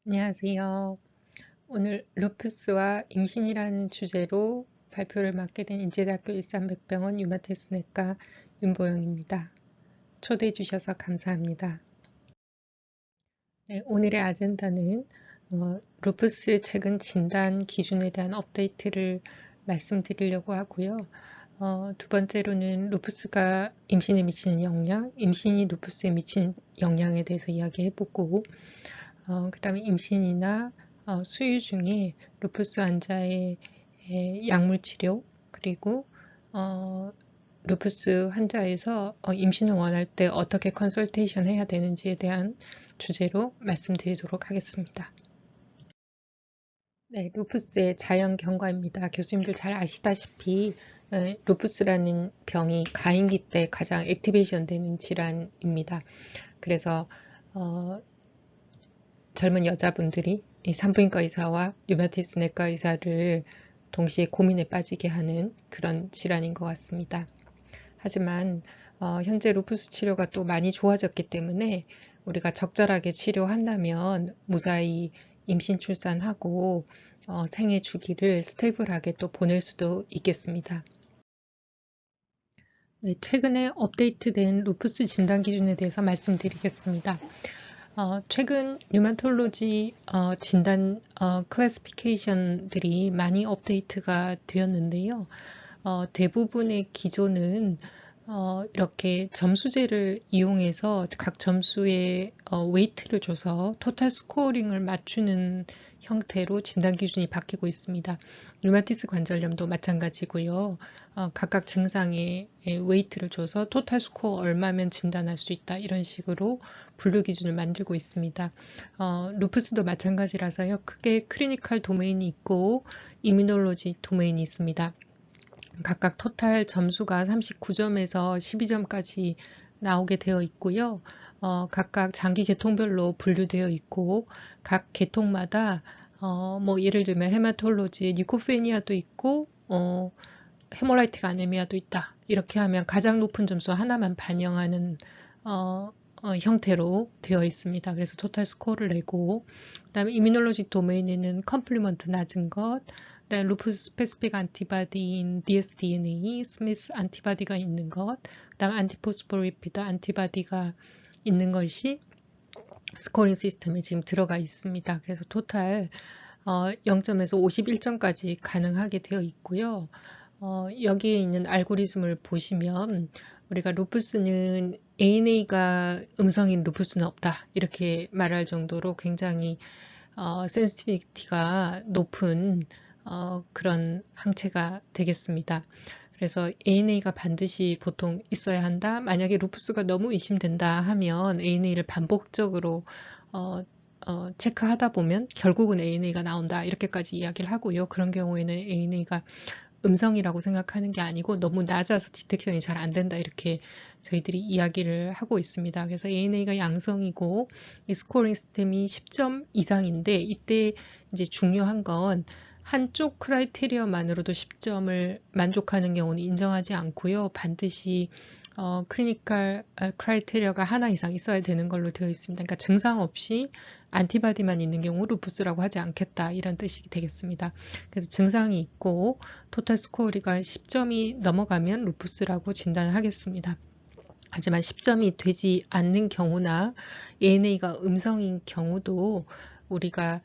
안녕하세요. 오늘 루푸스와 임신이라는 주제로 발표를 맡게 된 인제대학교 일산백병원 류마티스내과 윤보영입니다. 초대해 주셔서 감사합니다. 네, 오늘의 아젠다는 루푸스 최근 진단 기준에 대한 업데이트를 말씀드리려고 하고요. 두 번째로는 루푸스가 임신에 미치는 영향, 임신이 루푸스에 미치는 영향에 대해서 이야기해보고 그 다음에 임신이나 수유 중에 루푸스 환자의 약물 치료 그리고 어, 루푸스 환자에서 임신을 원할 때 어떻게 컨설테이션 해야 되는지에 대한 주제로 말씀드리도록 하겠습니다. 네, 루푸스의 자연 경과입니다. 교수님들 잘 아시다시피 루푸스라는 병이 가임기 때 가장 액티베이션 되는 질환입니다. 그래서 어, 젊은 여자분들이 이 산부인과 의사와 류마티스 내과 의사를 동시에 고민에 빠지게 하는 그런 질환인 것 같습니다. 하지만 현재 루푸스 치료가 또 많이 좋아졌기 때문에 우리가 적절하게 치료한다면 무사히 임신 출산하고 생애 주기를 스테이블하게 또 보낼 수도 있겠습니다. 네, 최근에 업데이트된 루푸스 진단 기준에 대해서 말씀드리겠습니다. 최근 뉴마톨로지 진단 클래시피케이션들이 많이 업데이트가 되었는데요. 대부분의 기존은 이렇게 점수제를 이용해서 각 점수에 웨이트를 줘서 토탈 스코어링을 맞추는 형태로 진단 기준이 바뀌고 있습니다. 류마티스 관절염도 마찬가지고요. 각각 증상에 웨이트를 줘서 토탈 스코어 얼마면 진단할 수 있다 이런 식으로 분류 기준을 만들고 있습니다. 루푸스도 마찬가지라서요. 크게 클리니컬 도메인이 있고 이뮤놀로지 도메인이 있습니다. 각각 토탈 점수가 39점에서 12점까지 나오게 되어 있고요. 각각 장기 계통별로 분류되어 있고 각 계통마다 뭐 예를 들면 헤마톨로지 니코페니아도 있고 헤몰라이틱 아네미아도 있다. 이렇게 하면 가장 높은 점수 하나만 반영하는 형태로 되어 있습니다. 그래서 토탈 스코어를 내고 그다음에 이뮤놀로직 도메인에는 컴플리먼트 낮은 것, 그다음에 루푸스 스페시픽 안티바디인 dsDNA, 스미스 안티바디가 있는 것, 그다음에 안티포스포리피드 안티바디가 있는 것이 스코링 시스템에 지금 들어가 있습니다. 그래서 토탈 0점에서 51점까지 가능하게 되어 있고요. 여기에 있는 알고리즘을 보시면 우리가 루푸스는 ANA가 음성인 루푸스는 없다 이렇게 말할 정도로 굉장히 센시티비티가 높은 그런 항체가 되겠습니다. 그래서 ANA가 반드시 보통 있어야 한다. 만약에 루푸스가 너무 의심된다 하면 ANA를 반복적으로 체크하다 보면 결국은 ANA가 나온다. 이렇게까지 이야기를 하고요. 그런 경우에는 ANA가 음성이라고 생각하는 게 아니고 너무 낮아서 디텍션이 잘 안 된다. 이렇게 저희들이 이야기를 하고 있습니다. 그래서 ANA가 양성이고 이 스코어링 시스템이 10점 이상인데 이때 이제 중요한 건 한쪽 크라이테리어만으로도 10점을 만족하는 경우는 인정하지 않고요. 반드시 클리니컬 크라이테리어가 하나 이상 있어야 되는 걸로 되어 있습니다. 그러니까 증상 없이 안티바디만 있는 경우 루푸스라고 하지 않겠다 이런 뜻이 되겠습니다. 그래서 증상이 있고 토탈 스코어리가 10점이 넘어가면 루푸스라고 진단을 하겠습니다. 하지만 10점이 되지 않는 경우나 ANA가 음성인 경우도 우리가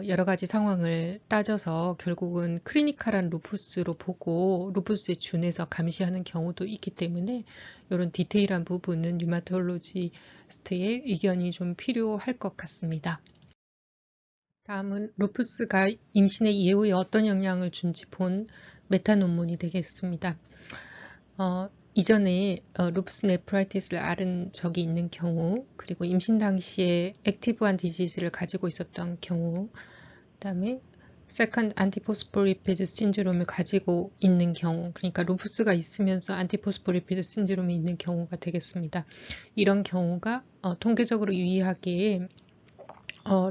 여러 가지 상황을 따져서 결국은 클리니컬한 루푸스로 보고 루푸스에 준해서 감시하는 경우도 있기 때문에 이런 디테일한 부분은 류마톨로지스트의 의견이 좀 필요할 것 같습니다. 다음은 루푸스가 임신의 이후에 어떤 영향을 준지 본 메타 논문이 되겠습니다. 이전에 루푸스 네프라이티스를 앓은 적이 있는 경우, 그리고 임신 당시에 액티브한 디지즈를 가지고 있었던 경우, 그다음에 세컨드 안티포스포리피드 신드롬을 가지고 있는 경우, 그러니까 루푸스가 있으면서 안티포스포리피드 신드롬이 있는 경우가 되겠습니다. 이런 경우가 통계적으로 유의하기에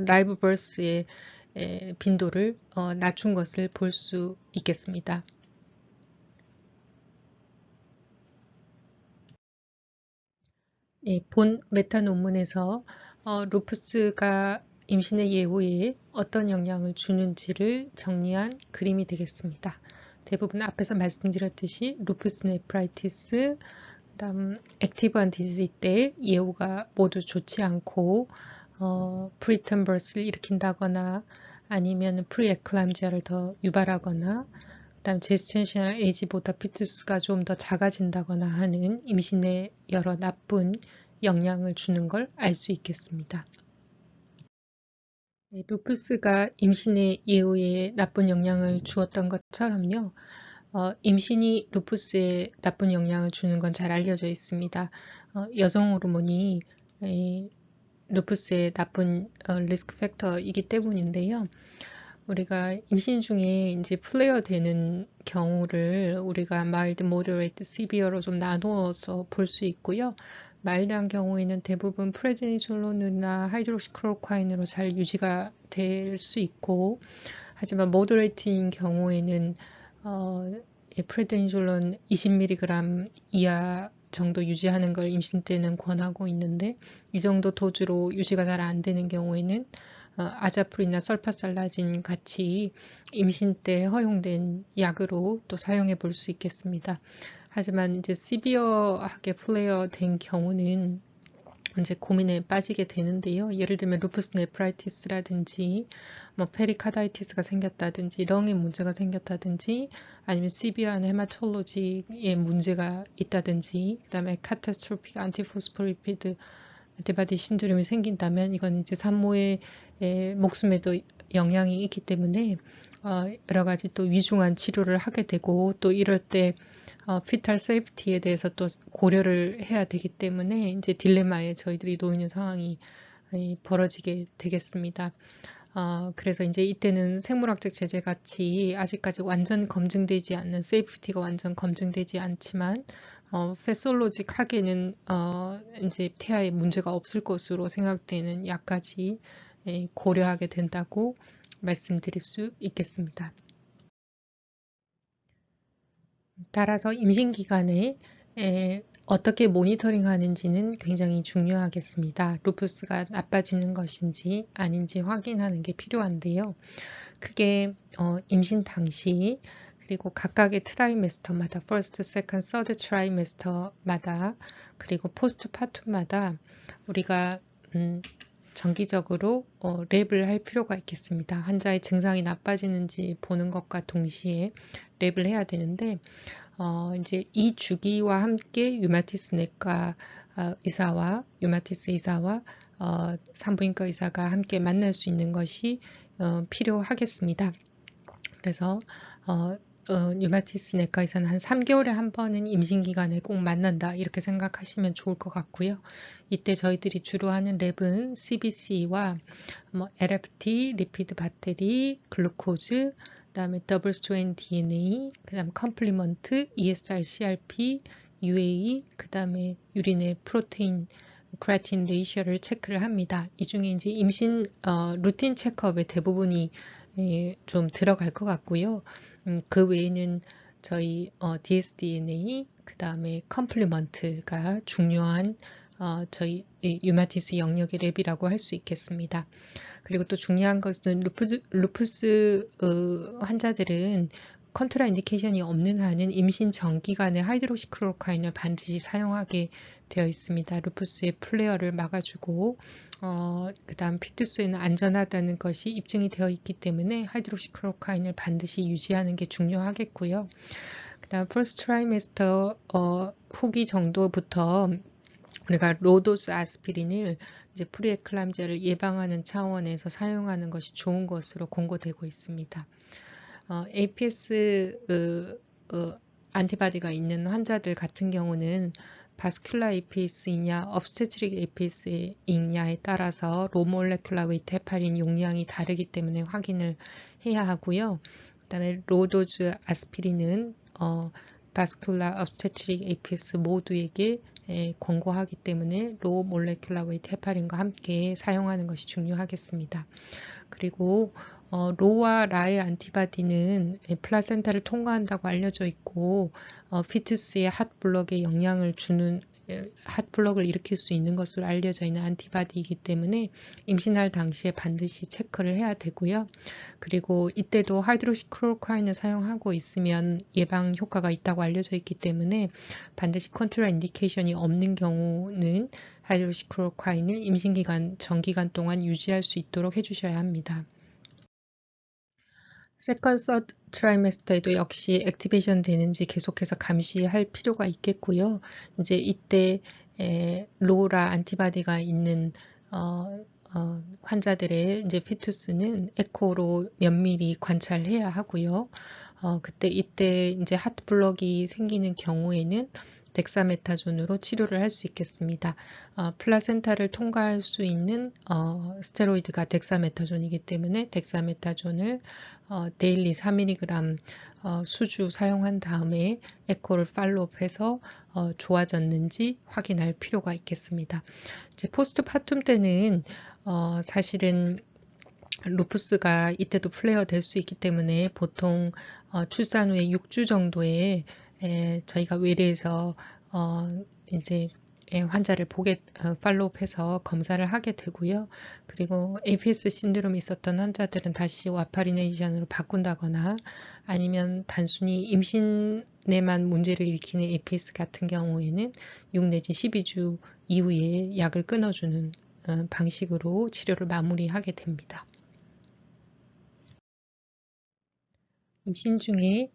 라이브 버스의 빈도를 낮춘 것을 볼 수 있겠습니다. 본 메타 논문에서 루푸스가 임신의 예후에 어떤 영향을 주는지를 정리한 그림이 되겠습니다. 대부분 앞에서 말씀드렸듯이 루푸스 네프라이티스, 그다음 액티브한 디지즈 때 예후가 모두 좋지 않고 프리텀 버스를 일으킨다거나 아니면 프리에클람지아를 더 유발하거나 그다음 제스테이셔널 에이지보다 피투스가 좀 더 작아진다거나 하는 임신에 여러 나쁜 영향을 주는 걸 알 수 있겠습니다. 네, 루푸스가 임신의 예후에 나쁜 영향을 주었던 것처럼요. 임신이 루푸스에 나쁜 영향을 주는 건 잘 알려져 있습니다. 여성 호르몬이 루푸스의 나쁜 리스크 팩터이기 때문인데요. 우리가 임신 중에 이제 플레어 되는 경우를 우리가 마일드, 모더레이트, 시비어로 좀 나누어서 볼 수 있고요. 마일드한 경우에는 대부분 프레드니솔론이나 하이드록시클로콰인으로 잘 유지가 될 수 있고, 하지만 모더레이트인 경우에는 프레드니솔론 20mg 이하 정도 유지하는 걸 임신 때는 권하고 있는데, 이 정도 도주로 유지가 잘 안 되는 경우에는 아자프린이나 설파살라진 같이 임신 때 허용된 약으로 또 사용해 볼 수 있겠습니다. 하지만 이제 시비어하게 플레어 된 경우는 이제 고민에 빠지게 되는데요. 예를 들면 루푸스 네프라이티스라든지 뭐 페리카다이티스가 생겼다든지 렁에 문제가 생겼다든지 아니면 시비어한 헤마톨로지에 문제가 있다든지 그다음에 카타스트로픽 안티포스포리피드 안티바디 신드롬이 생긴다면 이건 이제 산모의 목숨에도 영향이 있기 때문에 여러 가지 또 위중한 치료를 하게 되고 또 이럴 때 피탈 세이프티에 대해서 또 고려를 해야 되기 때문에 이제 딜레마에 저희들이 놓이는 상황이 벌어지게 되겠습니다. 그래서 이제 이때는 생물학적 제재 같이 아직까지 완전 검증되지 않는 세이프티가 완전 검증되지 않지만 패솔로직하게는 이제 태아에 문제가 없을 것으로 생각되는 약까지 고려하게 된다고 말씀드릴 수 있겠습니다. 따라서 임신 기간에 어떻게 모니터링 하는지는 굉장히 중요하겠습니다. 루푸스가 나빠지는 것인지 아닌지 확인하는 게 필요한데요. 그게 임신 당시 그리고 각각의 트라이메스터마다 first, second, third 트라이메스터마다 그리고 포스트파툼마다 우리가 정기적으로 랩을 할 필요가 있겠습니다. 환자의 증상이 나빠지는지 보는 것과 동시에 랩을 해야 되는데 이제 이 주기와 함께 유마티스 내과 의사와 유마티스 의사와 산부인과 의사가 함께 만날 수 있는 것이 필요하겠습니다. 그래서 유마티스 내과 의사는 한 3개월에 한 번은 임신 기간에 꼭 만난다 이렇게 생각하시면 좋을 것 같고요. 이때 저희들이 주로 하는 랩은 CBC와 뭐 LFT, 리피드 배터리, 글루코즈, 그다음에 더블 스트레인 DNA, 그다음 컴플리먼트, ESR, CRP, UAE, 그다음에 유린의 프로테인 크레아틴 레이셔를 체크를 합니다. 이 중에 이제 임신 루틴 체크업의 대부분이 좀 들어갈 것 같고요. 그 외에는 저희 dsDNA, 그 다음에 컴플리먼트가 중요한 저희 유마티스 영역의 랩이라고 할 수 있겠습니다. 그리고 또 중요한 것은 루푸스 환자들은 컨트라 인디케이션이 없는 한은 임신 전기간에 하이드록시클로로콰인을 반드시 사용하게 되어 있습니다. 루푸스의 플레어를 막아주고 그 다음 피투스에는 안전하다는 것이 입증이 되어 있기 때문에 하이드록시클로로콰인을 반드시 유지하는 게 중요하겠고요. 그 다음 퍼스트 트라이메스터 후기 정도부터 우리가 로도스 아스피린을 이제 프리에클람지아를 예방하는 차원에서 사용하는 것이 좋은 것으로 권고되고 있습니다. APS 안티바디가 있는 환자들 같은 경우는 바스큘라 APS이냐 업스테트릭 APS이냐에 따라서 로몰레큘라 웨이트 헤파린 용량이 다르기 때문에 확인을 해야 하고요. 그 다음에 로도즈 아스피린은 바스큘라 업스테트릭 APS 모두에게 권고하기 때문에 로 몰레큘라 웨이트 헤파린과 함께 사용하는 것이 중요하겠습니다. 그리고 로와 라의 안티바디는 플라센타를 통과한다고 알려져 있고 피투스의 핫블럭에 영향을 주는 핫블럭을 일으킬 수 있는 것으로 알려져 있는 안티바디이기 때문에 임신할 당시에 반드시 체크를 해야 되고요. 그리고 이때도 하이드로시클로콰인을 사용하고 있으면 예방 효과가 있다고 알려져 있기 때문에 반드시 컨트라 인디케이션이 없는 경우는 하이드로시클로콰인을 임신기간 전기간 동안 유지할 수 있도록 해주셔야 합니다. 세컨, 서드 트라이메스터에도 역시 액티베이션 되는지 계속해서 감시할 필요가 있겠고요. 이제 이때 로라 안티바디가 있는 환자들의 이제 피투스는 에코로 면밀히 관찰해야 하고요. 이때 이제 하트블럭이 생기는 경우에는 덱사메타존으로 치료를 할 수 있겠습니다. 플라센타를 통과할 수 있는 스테로이드가 덱사메타존이기 때문에 덱사메타존을 데일리 4mg 수주 사용한 다음에 에코를 팔로우해서 좋아졌는지 확인할 필요가 있겠습니다. 이제 포스트파툼 때는 사실은 루푸스가 이때도 플레어 될 수 있기 때문에 보통 출산 후에 6주 정도에 저희가 외래에서 이제 환자를 팔로우해서 검사를 하게 되고요. 그리고 APS 신드롬이 있었던 환자들은 다시 와파리네이션으로 바꾼다거나 아니면 단순히 임신에만 문제를 일으키는 APS 같은 경우에는 6 내지 12주 이후에 약을 끊어주는 방식으로 치료를 마무리하게 됩니다. 임신 중에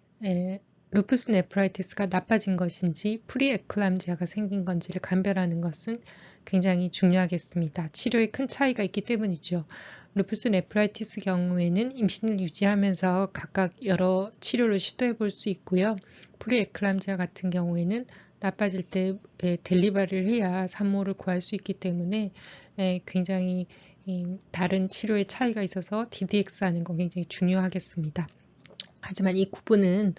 루푸스 네프라이티스가 나빠진 것인지 프리에클람지아가 생긴 건지를 감별하는 것은 굉장히 중요하겠습니다. 치료에 큰 차이가 있기 때문이죠. 루푸스 네프라이티스 경우에는 임신을 유지하면서 각각 여러 치료를 시도해 볼 수 있고요. 프리에클람지아 같은 경우에는 나빠질 때 델리바리를 해야 산모를 구할 수 있기 때문에 굉장히 다른 치료의 차이가 있어서 DDX 하는 건 굉장히 중요하겠습니다. 하지만 이 구분은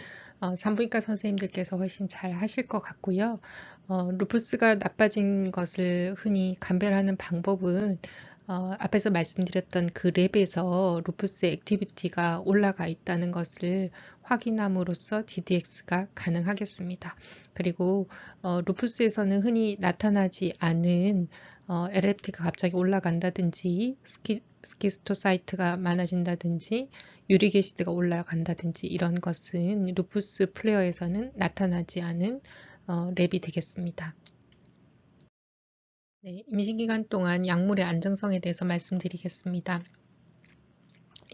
산부인과 선생님들께서 훨씬 잘 하실 것 같고요. 루푸스가 나빠진 것을 흔히 감별하는 방법은 앞에서 말씀드렸던 그 랩에서 루푸스의 액티비티가 올라가 있다는 것을 확인함으로써 DDX가 가능하겠습니다. 그리고 루푸스에서는 흔히 나타나지 않은 LFT가 갑자기 올라간다든지 스키스토사이트가 많아진다든지 유릭 애시드가 올라간다든지 이런 것은 루푸스 플레어에서는 나타나지 않은 랩이 되겠습니다. 네, 임신기간 동안 약물의 안정성에 대해서 말씀드리겠습니다.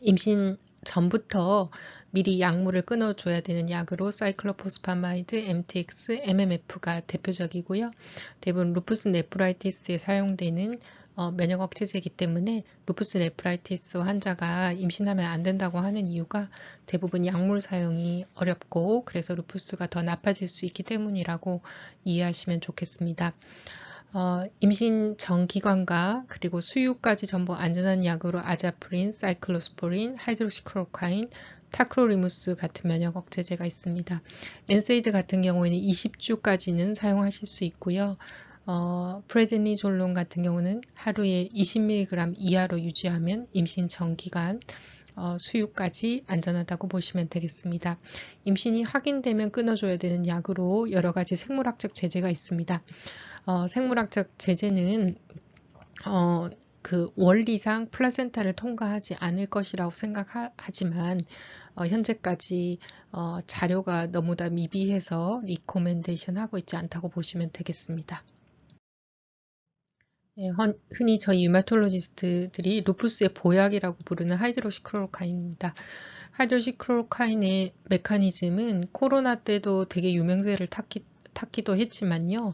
임신 전부터 미리 약물을 끊어줘야 되는 약으로 사이클로포스파마이드, MTX, MMF가 대표적이고요. 대부분 루푸스 네프라이티스에 사용되는 면역 억제제이기 때문에 루푸스 네프라이티스 환자가 임신하면 안 된다고 하는 이유가 대부분 약물 사용이 어렵고 그래서 루푸스가 더 나빠질 수 있기 때문이라고 이해하시면 좋겠습니다. 임신 전 기간과 그리고 수유까지 전부 안전한 약으로 아자프린, 사이클로스포린, 하이드로시클로카인, 타크로리무스 같은 면역 억제제가 있습니다. 엔세이드 같은 경우에는 20주까지는 사용하실 수 있고요. 프레드니졸론 같은 경우는 하루에 20mg 이하로 유지하면 임신 전 기간 수유까지 안전하다고 보시면 되겠습니다. 임신이 확인되면 끊어줘야 되는 약으로 여러 가지 생물학적 제재가 있습니다. 생물학적 제재는 그 원리상 플라센타를 통과하지 않을 것이라고 생각하지만 현재까지 자료가 너무 다 미비해서 리코멘데이션 하고 있지 않다고 보시면 되겠습니다. 흔히 저희 유마톨로지스트들이 루푸스의 보약이라고 부르는 하이드로시클로카인입니다. 하이드로시클로카인의 메커니즘은 코로나 때도 되게 유명세를 탔기도 했지만요.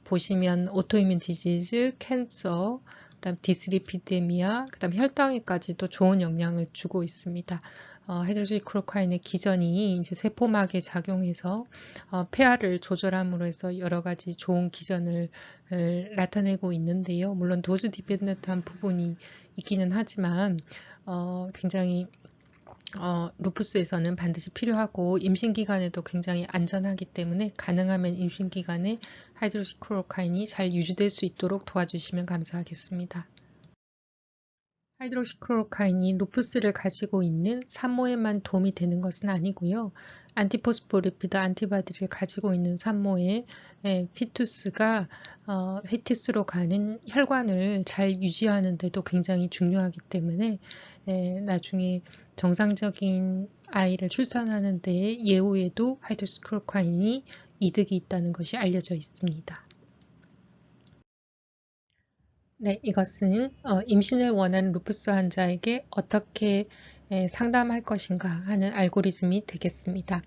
보시면 오토이뮨 디지즈, 캔서, 그다음 디스리피데미아, 그다음 혈당에까지도 좋은 영향을 주고 있습니다. 하이드로시클로카인의 기전이 이제 세포막에 작용해서 폐하를 조절함으로 해서 여러 가지 좋은 기전을 나타내고 있는데요. 물론 도즈 디펜던트한 부분이 있기는 하지만 굉장히 루푸스에서는 반드시 필요하고 임신기간에도 굉장히 안전하기 때문에 가능하면 임신기간에 하이드로시클로카인이 잘 유지될 수 있도록 도와주시면 감사하겠습니다. 하이드록시클로로콰인이 루푸스를 가지고 있는 산모에만 도움이 되는 것은 아니고요. 안티포스포리피드 안티바디를 가지고 있는 산모의 피투스가 페티스로 가는 혈관을 잘 유지하는 데도 굉장히 중요하기 때문에 나중에 정상적인 아이를 출산하는 데 예후에도 하이드록시클로로콰인이 이득이 있다는 것이 알려져 있습니다. 네, 이것은 임신을 원하는 루푸스 환자에게 어떻게 상담할 것인가 하는 알고리즘이 되겠습니다.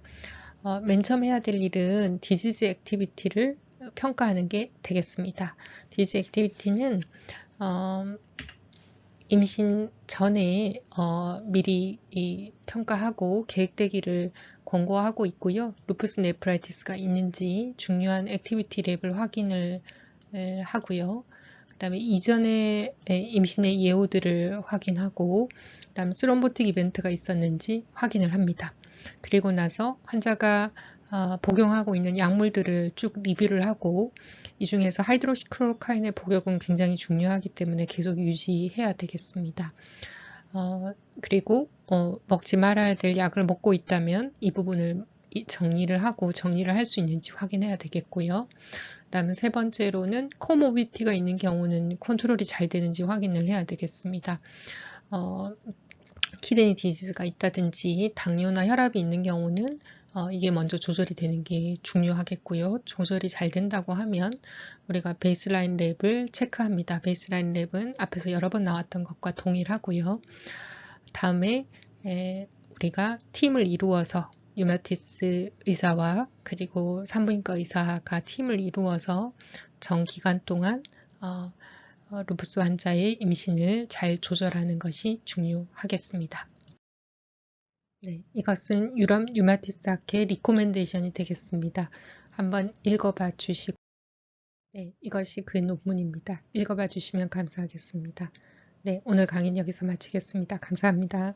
맨 처음 해야 될 일은 디지즈 액티비티를 평가하는 게 되겠습니다. 디지즈 액티비티는 임신 전에 미리 평가하고 계획되기를 권고하고 있고요. 루푸스 네프라이티스가 있는지 중요한 액티비티 랩을 확인을 하고요. 그 다음에 이전에 임신의 예후들을 확인하고 그 다음에 스롬보틱 이벤트가 있었는지 확인을 합니다. 그리고 나서 환자가 복용하고 있는 약물들을 쭉 리뷰를 하고 이 중에서 하이드록시클로로콰인의 복용은 굉장히 중요하기 때문에 계속 유지해야 되겠습니다. 그리고 먹지 말아야 될 약을 먹고 있다면 이 부분을 정리를 하고 정리를 할 수 있는지 확인해야 되겠고요. 그 다음에 세 번째로는 코모비티가 있는 경우는 컨트롤이 잘 되는지 확인을 해야 되겠습니다. 키드니 디지즈가 있다든지 당뇨나 혈압이 있는 경우는 이게 먼저 조절이 되는 게 중요하겠고요. 조절이 잘 된다고 하면 우리가 베이스라인 랩을 체크합니다. 베이스라인 랩은 앞에서 여러 번 나왔던 것과 동일하고요. 다음에 우리가 팀을 이루어서 류마티스 의사와 그리고 산부인과 의사가 팀을 이루어서 정기간 동안 루푸스 환자의 임신을 잘 조절하는 것이 중요하겠습니다. 네, 이것은 유럽 류마티스 학회 리코멘데이션이 되겠습니다. 한번 읽어봐 주시고, 네, 이것이 그 논문입니다. 읽어봐 주시면 감사하겠습니다. 네, 오늘 강의는 여기서 마치겠습니다. 감사합니다.